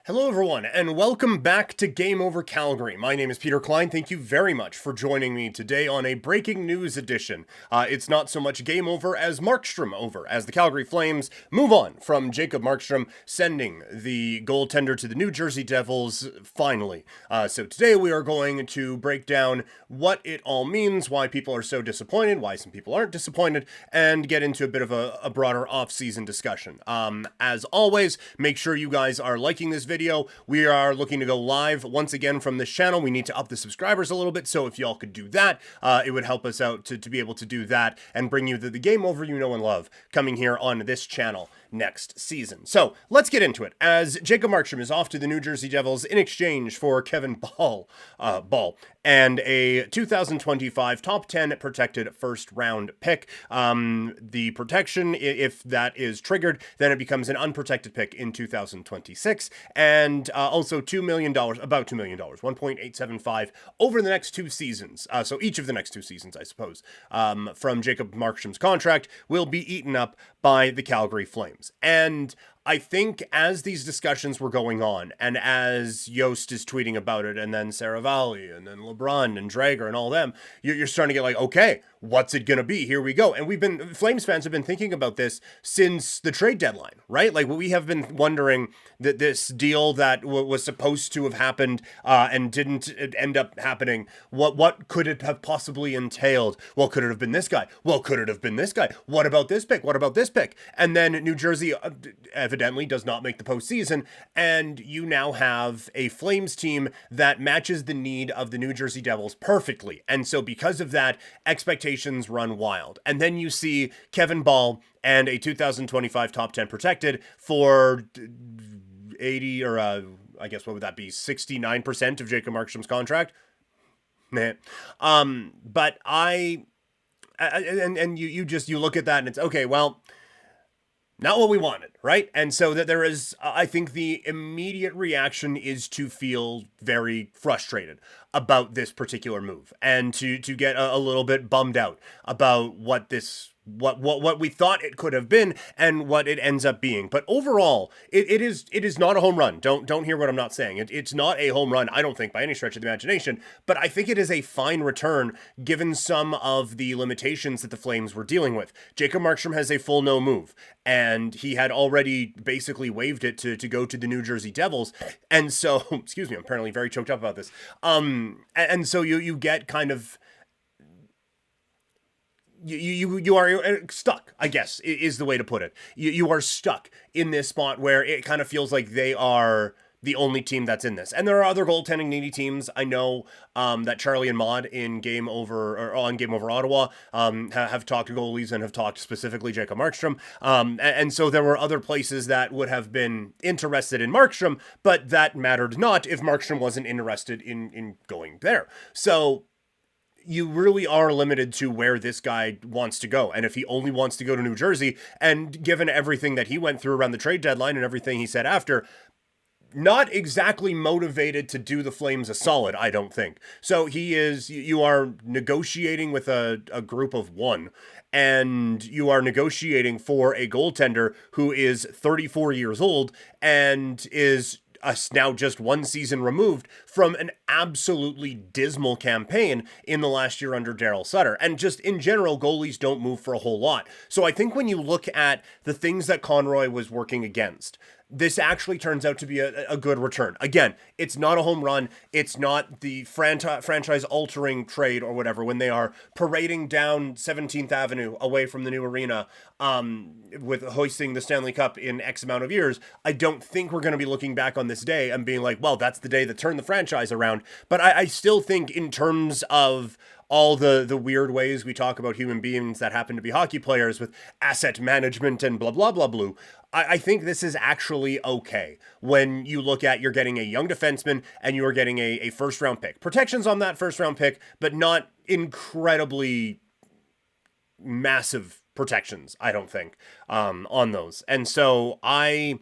Hello, everyone, and welcome back to Game Over Calgary. My name is Peter Klein. Thank you very much for joining me today on a breaking news edition. It's not so much game over as Markstrom over, as the Calgary Flames move on from Jacob Markstrom, sending the goaltender to the New Jersey Devils finally. So today we are going to break down what it all means, why people are so disappointed, why some people aren't disappointed, and get into a bit of a broader off-season discussion. As always, make sure you guys are liking this video. We are looking to go live once again from this channel. We need to up the subscribers a little bit, so if y'all could do that, it would help us out to be able to do that and bring you the game over you know and love coming here on this channel next season. So let's get into it. As Jacob Markstrom is off to the New Jersey Devils in exchange for Kevin Ball and a 2025 top 10 protected first round pick. The protection, if that is triggered, then it becomes an unprotected pick in 2026, and also $2 million, about $2 million, 1.875 over the next two seasons. So each of the next two seasons, I suppose, from Jacob Markstrom's contract will be eaten up by the Calgary Flames. And I think as these discussions were going on, and as Yost is tweeting about it, and then Saravalli, and then LeBron, and Drager, and all them, you're starting to get like, okay, what's it gonna be? Here we go. And Flames fans have been thinking about this since the trade deadline, right? Like, we have been wondering that this deal that was supposed to have happened and didn't end up happening, what could it have possibly entailed? Well, could it have been this guy? Well, could it have been this guy? What about this pick? What about this pick? And then New Jersey evidently does not make the postseason, and you now have a Flames team that matches the need of the New Jersey Devils perfectly. And so because of that, expectations run wild. And then you see Kevin Ball and a 2025 top 10 protected for 80 or I guess what would that be, 69% of Jacob Markstrom's contract. But you look at that and it's okay, well, not what we wanted, right? And so that there is, I think the immediate reaction is to feel very frustrated about this particular move and to get a little bit bummed out about what we thought it could have been and what it ends up being. But overall, it is not a home run. Don't hear what I'm not saying. It's not a home run, I don't think, by any stretch of the imagination, but I think it is a fine return given some of the limitations that the Flames were dealing with. Jacob Markstrom has a full no move, and he had already basically waived it to go to the New Jersey Devils. And so, excuse me, I'm apparently very choked up about this. And so you get kind of, you are stuck, I guess, is the way to put it. You are stuck in this spot where it kind of feels like they are the only team that's in this. And there are other goaltending needy teams. I know that Charlie and Maud in Game Over, or on Game Over Ottawa, have talked to goalies and have talked specifically Jacob Markstrom. And so there were other places that would have been interested in Markstrom, but that mattered not if Markstrom wasn't interested in going there. So you really are limited to where this guy wants to go. And if he only wants to go to New Jersey, and given everything that he went through around the trade deadline and everything he said after, not exactly motivated to do the Flames a solid, I don't think. So you are negotiating with a group of one, and you are negotiating for a goaltender who is 34 years old and is now just one season removed from an absolutely dismal campaign in the last year under Daryl Sutter. And just in general, goalies don't move for a whole lot. So I think when you look at the things that Conroy was working against, this actually turns out to be a good return. Again, it's not a home run. It's not the franchise-altering trade or whatever when they are parading down 17th Avenue away from the new arena with hoisting the Stanley Cup in X amount of years. I don't think we're going to be looking back on this day and being like, well, that's the day that turned the franchise around. But I still think in terms of all the weird ways we talk about human beings that happen to be hockey players with asset management and blah, blah, blah, blue, I think this is actually okay when you look at you're getting a young defenseman and you're getting a first round pick. Protections on that first round pick, but not incredibly massive protections, I don't think, on those. And so I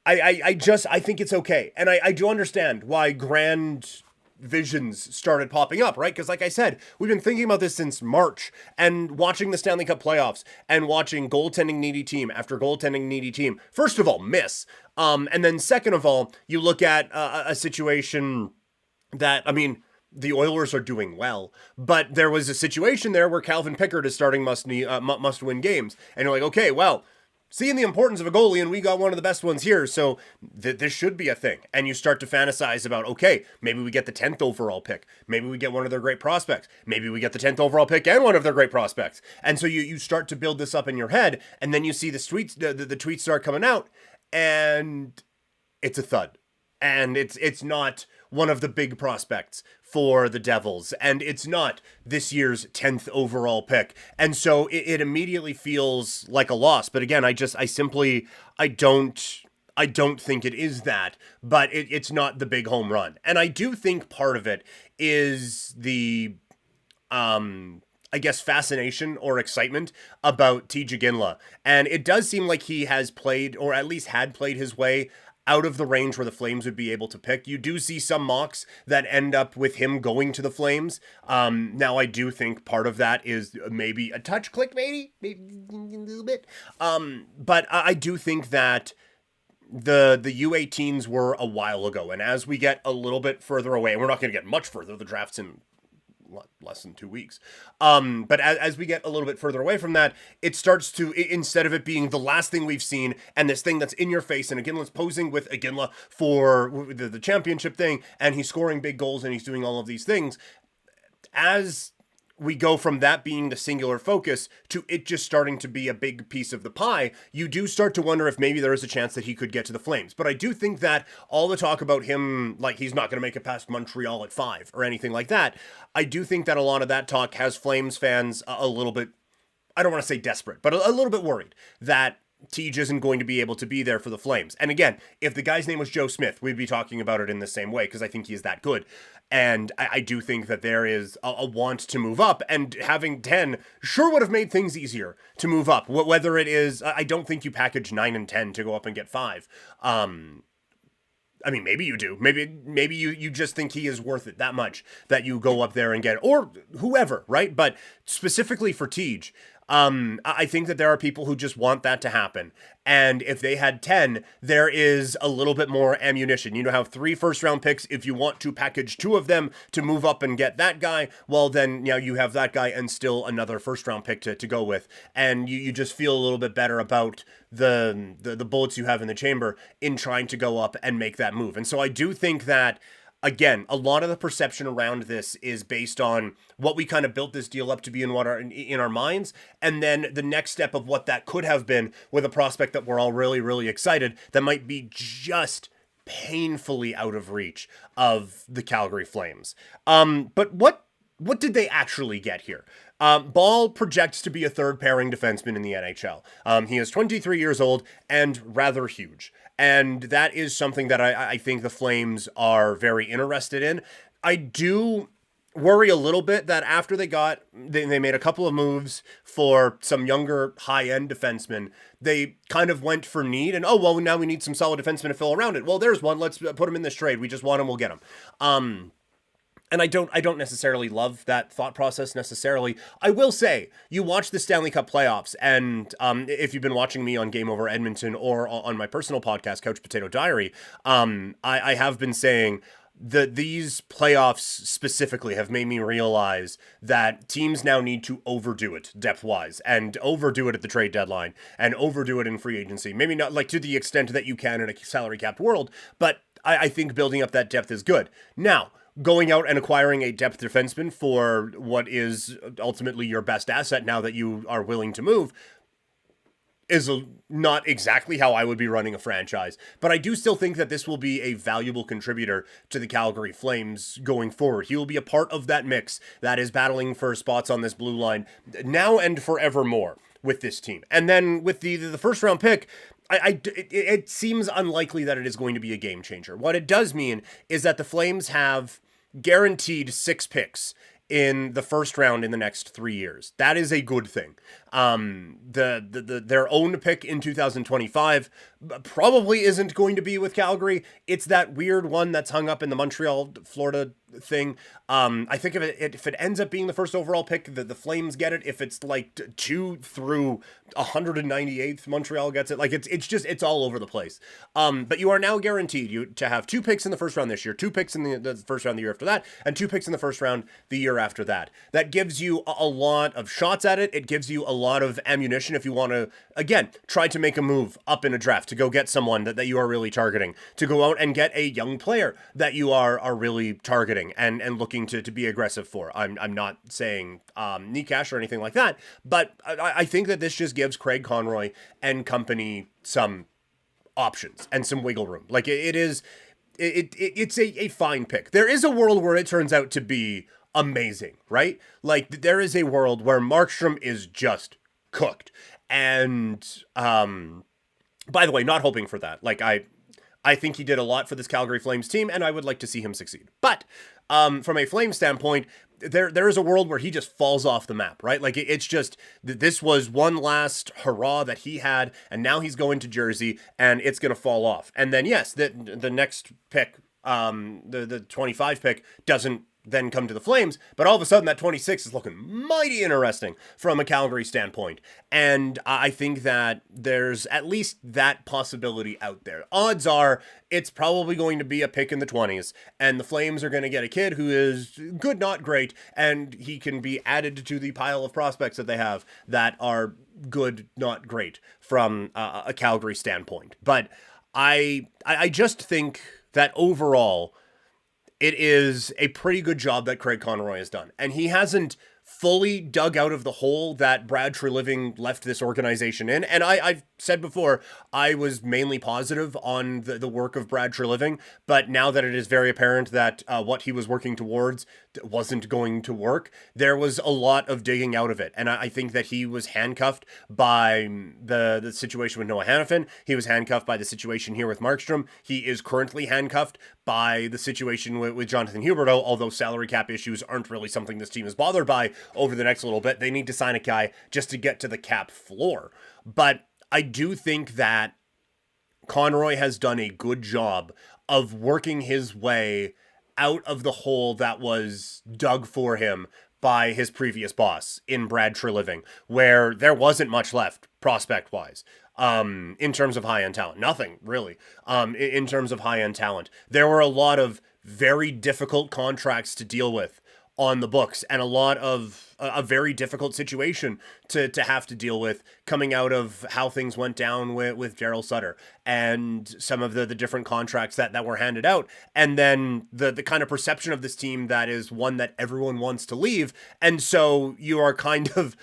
think it's okay. And I do understand why grand visions started popping up, right? Because like I said, we've been thinking about this since March and watching the Stanley Cup playoffs and watching goaltending needy team after goaltending needy team. First of all, miss. And then second of all, you look at a situation that, I mean, the Oilers are doing well, but there was a situation there where Calvin Pickard is starting must-win games. And you're like, okay, well, seeing the importance of a goalie, and we got one of the best ones here, so this should be a thing. And you start to fantasize about, okay, maybe we get the 10th overall pick. Maybe we get one of their great prospects. Maybe we get the 10th overall pick and one of their great prospects. And so you start to build this up in your head, and then you see the tweets start coming out, and it's a thud. And it's not one of the big prospects for the Devils, and it's not this year's 10th overall pick. And so it immediately feels like a loss. But again, I don't think it is that, but it's not the big home run. And I do think part of it is the, I guess, fascination or excitement about T.J. Ginla. And it does seem like he has played, or at least had played his way out of the range where the Flames would be able to pick. You do see some mocks that end up with him going to the Flames. Now, I do think part of that is maybe a touch click, maybe a little bit. But I do think that the U18s were a while ago. And as we get a little bit further away, and we're not going to get much further, the draft's in less than 2 weeks. But as we get a little bit further away from that, it starts to, instead of it being the last thing we've seen and this thing that's in your face, and Iginla's posing with Iginla for the championship thing, and he's scoring big goals and he's doing all of these things, as we go from that being the singular focus to it just starting to be a big piece of the pie, you do start to wonder if maybe there is a chance that he could get to the Flames. But I do think that all the talk about him, like he's not going to make it past Montreal at 5 or anything like that, I do think that a lot of that talk has Flames fans a little bit, I don't want to say desperate, but a little bit worried that Tej isn't going to be able to be there for the Flames. And again, if the guy's name was Joe Smith, we'd be talking about it in the same way, because I think he is that good. And I do think that there is a want to move up, and having 10 sure would have made things easier to move up. Whether it is, I don't think you package 9 and 10 to go up and get 5. I mean, maybe you do. Maybe you just think he is worth it that much that you go up there and get, or whoever, right? But specifically for Tej, I think that there are people who just want that to happen. And if they had 10, there is a little bit more ammunition. You know, have 3 first-round picks. If you want to package 2 of them to move up and get that guy, well, then, you know, you have that guy and still another first-round pick to go with. And you just feel a little bit better about the bullets you have in the chamber in trying to go up and make that move. And so I do think that, again, a lot of the perception around this is based on what we kind of built this deal up to be in our minds, and then the next step of what that could have been with a prospect that we're all really, really excited that might be just painfully out of reach of the Calgary Flames. But what did they actually get here? Ball projects to be a third pairing defenseman in the NHL. He is 23 years old and rather huge. And that is something that I think the Flames are very interested in. I do worry a little bit that after they made a couple of moves for some younger high-end defensemen, they kind of went for need and, oh, well, now we need some solid defensemen to fill around it. Well, there's one. Let's put him in this trade. We just want him. We'll get him. And I don't necessarily love that thought process necessarily. I will say, you watch the Stanley Cup playoffs, and if you've been watching me on Game Over Edmonton or on my personal podcast, Couch Potato Diary, I have been saying that these playoffs specifically have made me realize that teams now need to overdo it depth-wise, and overdo it at the trade deadline, and overdo it in free agency. Maybe not like to the extent that you can in a salary-capped world, but I think building up that depth is good. Now, going out and acquiring a depth defenseman for what is ultimately your best asset now that you are willing to move is not exactly how I would be running a franchise. But I do still think that this will be a valuable contributor to the Calgary Flames going forward. He will be a part of that mix that is battling for spots on this blue line now and forevermore with this team. And then with the first round pick, it seems unlikely that it is going to be a game changer. What it does mean is that the Flames have guaranteed 6 picks in the first round in the next 3 years. That is a good thing. Their own pick in 2025 probably isn't going to be with Calgary. It's that weird one that's hung up in the Montreal, Florida thing. I think if it ends up being the first overall pick, the Flames get it. If it's like 2 through 198th, Montreal gets it. Like it's all over the place. But you are now guaranteed to have 2 picks in the first round this year, 2 picks in the first round the year after that, and 2 picks in the first round the year after that. That gives you a lot of shots at it. It gives you a lot of ammunition if you want to, again, try to make a move up in a draft, to go get someone that you are really targeting, to go out and get a young player that you are really targeting and looking to be aggressive for. I'm not saying Nikash or anything like that, but I think that this just gives Craig Conroy and company some options and some wiggle room. Like it's a fine pick. There is a world where it turns out to be amazing, right? Like there is a world where Markstrom is just cooked. And by the way, not hoping for that. Like I think he did a lot for this Calgary Flames team, and I would like to see him succeed. But from a Flames standpoint, there is a world where he just falls off the map, right? Like it's just, this was one last hurrah that he had, and now he's going to Jersey, and it's going to fall off. And then yes, the next pick, the 25 pick doesn't then come to the Flames, but all of a sudden that 26 is looking mighty interesting from a Calgary standpoint. And I think that there's at least that possibility out there. Odds are it's probably going to be a pick in the 20s, and the Flames are going to get a kid who is good, not great, and he can be added to the pile of prospects that they have that are good, not great from a Calgary standpoint. But I just think that overall, it is a pretty good job that Craig Conroy has done. And he hasn't fully dug out of the hole that Brad Treliving left this organization in. And I've said before, I was mainly positive on the work of Brad Treliving, but now that it is very apparent that what he was working towards wasn't going to work, there was a lot of digging out of it. And I think that he was handcuffed by the situation with Noah Hannafin. He was handcuffed by the situation here with Markstrom. He is currently handcuffed by the situation with Jonathan Huberdeau, although salary cap issues aren't really something this team is bothered by over the next little bit. They need to sign a guy just to get to the cap floor. But I do think that Conroy has done a good job of working his way out of the hole that was dug for him by his previous boss in Brad Treliving, where there wasn't much left prospect-wise. In terms of high-end talent. Nothing, really, in terms of high-end talent. There were a lot of very difficult contracts to deal with on the books, and a lot of a very difficult situation to have to deal with coming out of how things went down with Daryl Sutter and some of the different contracts that were handed out. And then the kind of perception of this team that is one that everyone wants to leave. And so you are kind of,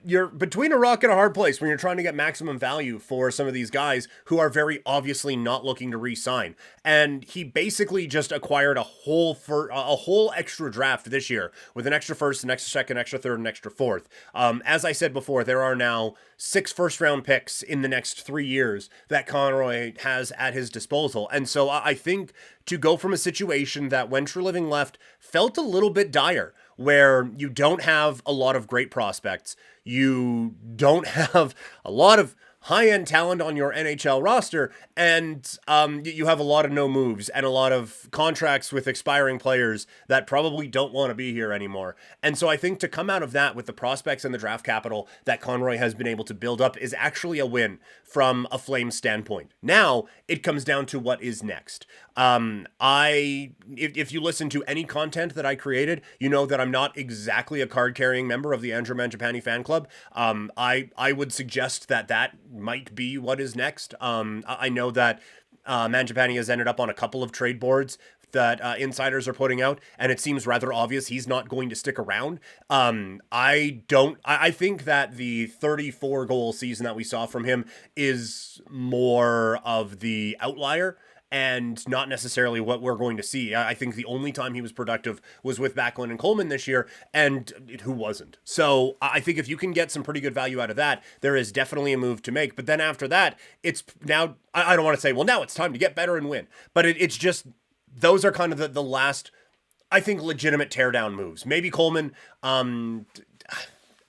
you're between a rock and a hard place when you're trying to get maximum value for some of these guys who are very obviously not looking to re-sign. And he basically just acquired a whole extra draft this year with an extra first, an extra second, extra third, and extra fourth. As I said before, there are now 6 first-round picks in the next 3 years that Conroy has at his disposal. And so I think to go from a situation that when Treliving left felt a little bit dire, where you don't have a lot of great prospects, you don't have a lot of high-end talent on your NHL roster, and you have a lot of no moves and a lot of contracts with expiring players that probably don't want to be here anymore. And so I think to come out of that with the prospects and the draft capital that Conroy has been able to build up is actually a win from a Flames standpoint. Now it comes down to what is next. If you listen to any content that I created, you know that I'm not exactly a card-carrying member of the Andrew Mangiapane fan club. I would suggest that might be what is next. I know that Mangiapane has ended up on a couple of trade boards that insiders are putting out, and it seems rather obvious he's not going to stick around. I think that the 34 goal season that we saw from him is more of the outlier and not necessarily what we're going to see. I think the only time he was productive was with Backlund and Coleman this year, and who wasn't? So I think if you can get some pretty good value out of that, there is definitely a move to make. But then after that, it's now, I don't want to say, well, now it's time to get better and win. But it's just, those are kind of the last, I think, legitimate teardown moves. Maybe Coleman,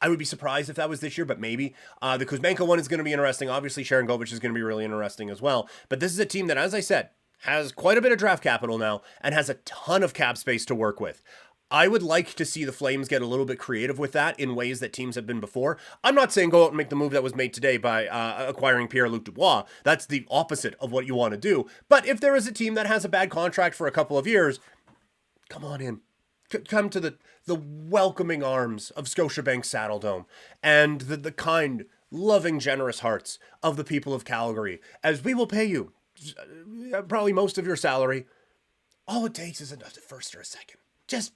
I would be surprised if that was this year, but maybe. The Kuzmenko one is going to be interesting. Obviously, Sharon Govich is going to be really interesting as well. But this is a team that, as I said, has quite a bit of draft capital now and has a ton of cap space to work with. I would like to see the Flames get a little bit creative with that in ways that teams have been before. I'm not saying go out and make the move that was made today by acquiring Pierre-Luc Dubois. That's the opposite of what you want to do. But if there is a team that has a bad contract for a couple of years, come on in. Come to the welcoming arms of Scotiabank Saddledome and the kind, loving, generous hearts of the people of Calgary, as we will pay you probably most of your salary. All it takes is a first or a second. Just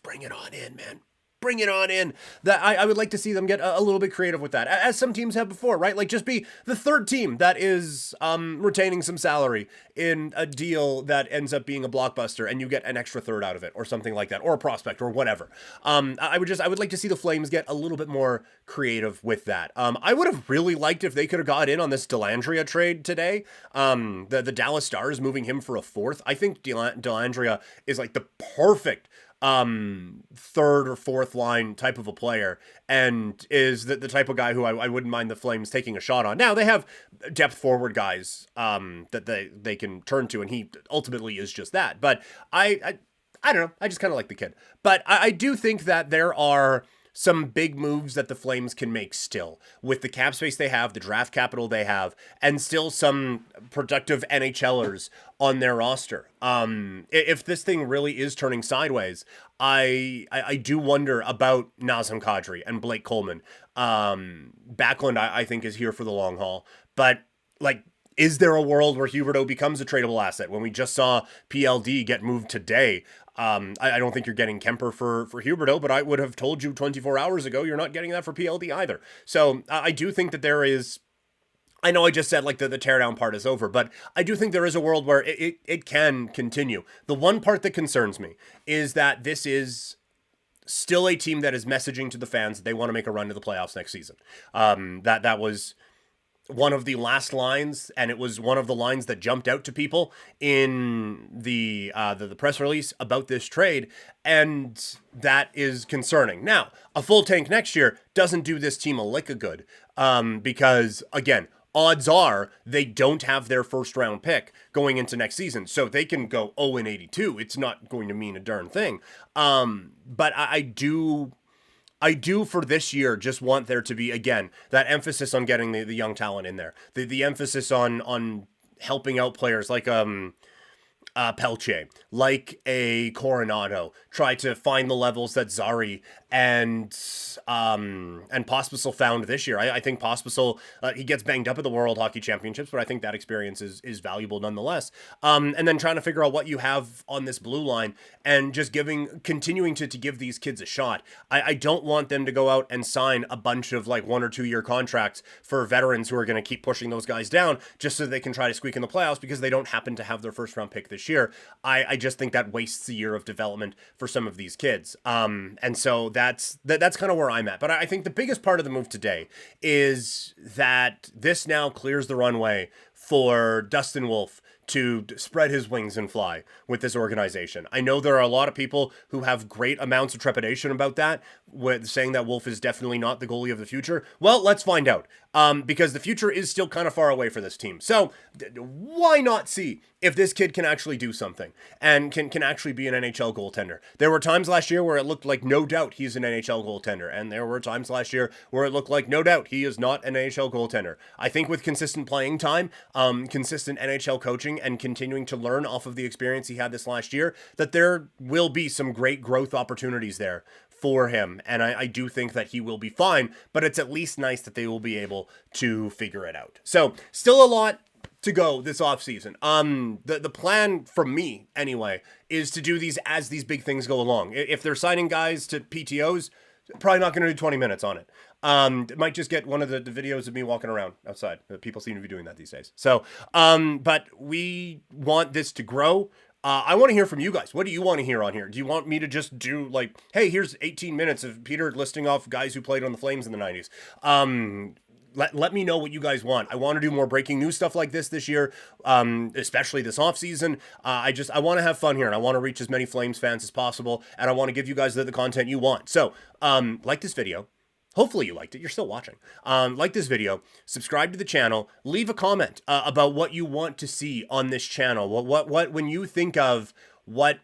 bring it on in, man. Bring it on in. That I would like to see them get a little bit creative with that, as some teams have before, right? Like just be the third team that is retaining some salary in a deal that ends up being a blockbuster, and you get an extra third out of it, or something like that, or a prospect, or whatever. I would like to see the Flames get a little bit more creative with that. I would have really liked if they could have got in on this Dellandrea trade today. The Dallas Stars moving him for a fourth. I think Dellandrea is like the perfect third or fourth line type of a player, and is the type of guy who I wouldn't mind the Flames taking a shot on. Now they have depth forward guys that they can turn to, and he ultimately is just that. But I don't know. I just kind of like the kid. But I do think that there are some big moves that the Flames can make still, with the cap space they have, the draft capital they have, and still some productive NHLers on their roster. If this thing really is turning sideways, I do wonder about Nazem Kadri and Blake Coleman. Backlund, I think, is here for the long haul. But, like, is there a world where Huberdeau becomes a tradable asset? When we just saw PLD get moved today, I don't think you're getting Kemper for Huberdeau, but I would have told you 24 hours ago you're not getting that for PLD either. So I do think that there is, I know I just said like the teardown part is over, but I do think there is a world where it can continue. The one part that concerns me is that this is still a team that is messaging to the fans that they want to make a run to the playoffs next season. That was one of the last lines, and it was one of the lines that jumped out to people in the press release about this trade, and that is concerning. Now, a full tank next year doesn't do this team a lick of good, because, again, odds are they don't have their first round pick going into next season, so they can go 0-82. It's not going to mean a darn thing. But I do for this year just want there to be, again, that emphasis on getting the young talent in there. The emphasis on helping out players like Pelche, like a Coronado, try to find the levels that Zari and Pospisil found this year. I think Pospisil, he gets banged up at the World Hockey Championships, but I think that experience is valuable nonetheless. And then trying to figure out what you have on this blue line and just continuing to give these kids a shot. I don't want them to go out and sign a bunch of like 1 or 2 year contracts for veterans who are going to keep pushing those guys down just so they can try to squeak in the playoffs because they don't happen to have their first round pick this year. I just think that wastes a year of development for some of these kids. And so that's kind of where I'm at. But I think the biggest part of the move today is that this now clears the runway for Dustin Wolf to spread his wings and fly with this organization. I know there are a lot of people who have great amounts of trepidation about that, with saying that Wolf is definitely not the goalie of the future. Well, let's find out, because the future is still kind of far away for this team. So why not see if this kid can actually do something and can actually be an NHL goaltender? There were times last year where it looked like no doubt he's an NHL goaltender, and there were times last year where it looked like no doubt he is not an NHL goaltender. I think with consistent playing time, consistent NHL coaching, and continuing to learn off of the experience he had this last year, that there will be some great growth opportunities there for him. And I do think that he will be fine, but it's at least nice that they will be able to figure it out. So still a lot to go this offseason. The plan from me anyway is to do these as these big things go along. If they're signing guys to PTOs, probably not going to do 20 minutes on it. Might just get one of the videos of me walking around outside. People seem to be doing that these days. So, but we want this to grow. I want to hear from you guys. What do you want to hear on here? Do you want me to just do like, hey, here's 18 minutes of Peter listing off guys who played on the Flames in the 90s? Let me know what you guys want. I want to do more breaking news stuff like this year, especially this offseason. I want to have fun here, and I want to reach as many Flames fans as possible, and I want to give you guys the content you want. So, like this video, Hopefully you liked it. You're still watching. Like this video, subscribe to the channel, leave a comment about what you want to see on this channel. What when you think of what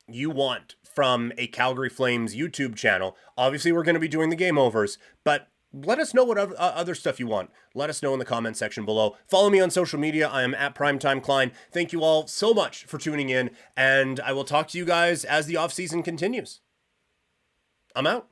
you want from a Calgary Flames YouTube channel. Obviously, we're going to be doing the game overs, but let us know what other stuff you want. Let us know in the comment section below. Follow me on social media. I am at Primetime Klein. Thank you all so much for tuning in, and I will talk to you guys as the offseason continues. I'm out.